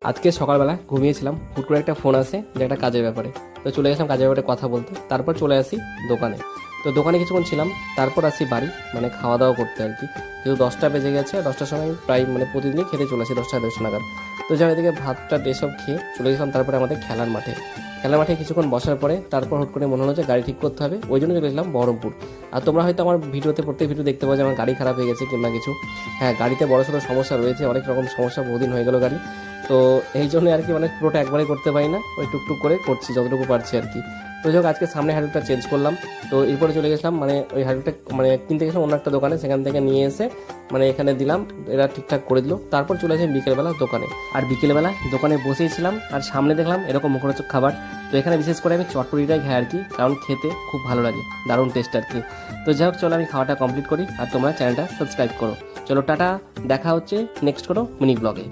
আজকে সকালবেলা ঘুমিয়েছিলাম, হুট করে একটা ফোন আসে যে একটা কাজের ব্যাপারে। তো চলে গেছিলাম কাজের ব্যাপারে কথা বলতে, তারপর চলে আসি দোকানে। তো দোকানে কিছুক্ষণ ছিলাম, তারপর আসি বাড়ি, মানে খাওয়া দাওয়া করতে আর কি। যেহেতু 10টা বেজে গেছে, 10টার সময় প্রায় মানে প্রতিদিনই খেতে চলে আসি 10টা নাগাদ। তো যাই এদিকে ভাতটা এসব খেয়ে চলে গেছিলাম তারপরে আমাদের খেলার মাঠে কিছুক্ষণ বসার পরে তারপর হুট করে মনে হলো যে গাড়ি ঠিক করতে হবে, ওই জন্য চলে গেলাম বহরমপুর। আর তোমরা হয়তো আমার ভিডিওতে প্রত্যেক ভিডিও দেখতে পাও যে আমার গাড়ি খারাপ হয়ে গেছে কিংবা কিছু। হ্যাঁ, গাড়িতে বড়সড় সমস্যা রয়েছে, অনেক রকম সমস্যা, বহুদিন হয়ে গেল গাড়ি। তো এই জন্য আর কি মানে পুরোটা একবারে করতে পারি না, ওই টুকটুক করে করছি যতটুকু পারছি আর কি। তো যাই হোক, আজকে সামনে হ্যান্ডেলটা চেঞ্জ করলাম। তো এরপরে চলে গেছিলাম মানে ওই হ্যান্ডেলটা মানে কিনতে গেছিলাম অন্য একটা দোকানে, সেখান থেকে নিয়ে এসে মানে এখানে দিলাম, এরা ঠিকঠাক করে দিল। তারপর চলে আসি বিকেলবেলা দোকানে। আর বিকেলবেলা দোকানে বসেছিলাম আর সামনে দেখলাম এরকম মুখরোচক খাবার। তো এখানে বিশেষ করে আমি চটপটিটাই খাই আর কি, কারণ খেতে খুব ভালো লাগে, দারুণ টেস্ট আর কি। তো যাই হোক, চলো আমি খাওয়াটা কমপ্লিট করি আর তোমরা চ্যানেলটা সাবস্ক্রাইব করো। চলো টাটা, দেখা হচ্ছে নেক্সট কোনো মিনি ব্লগে।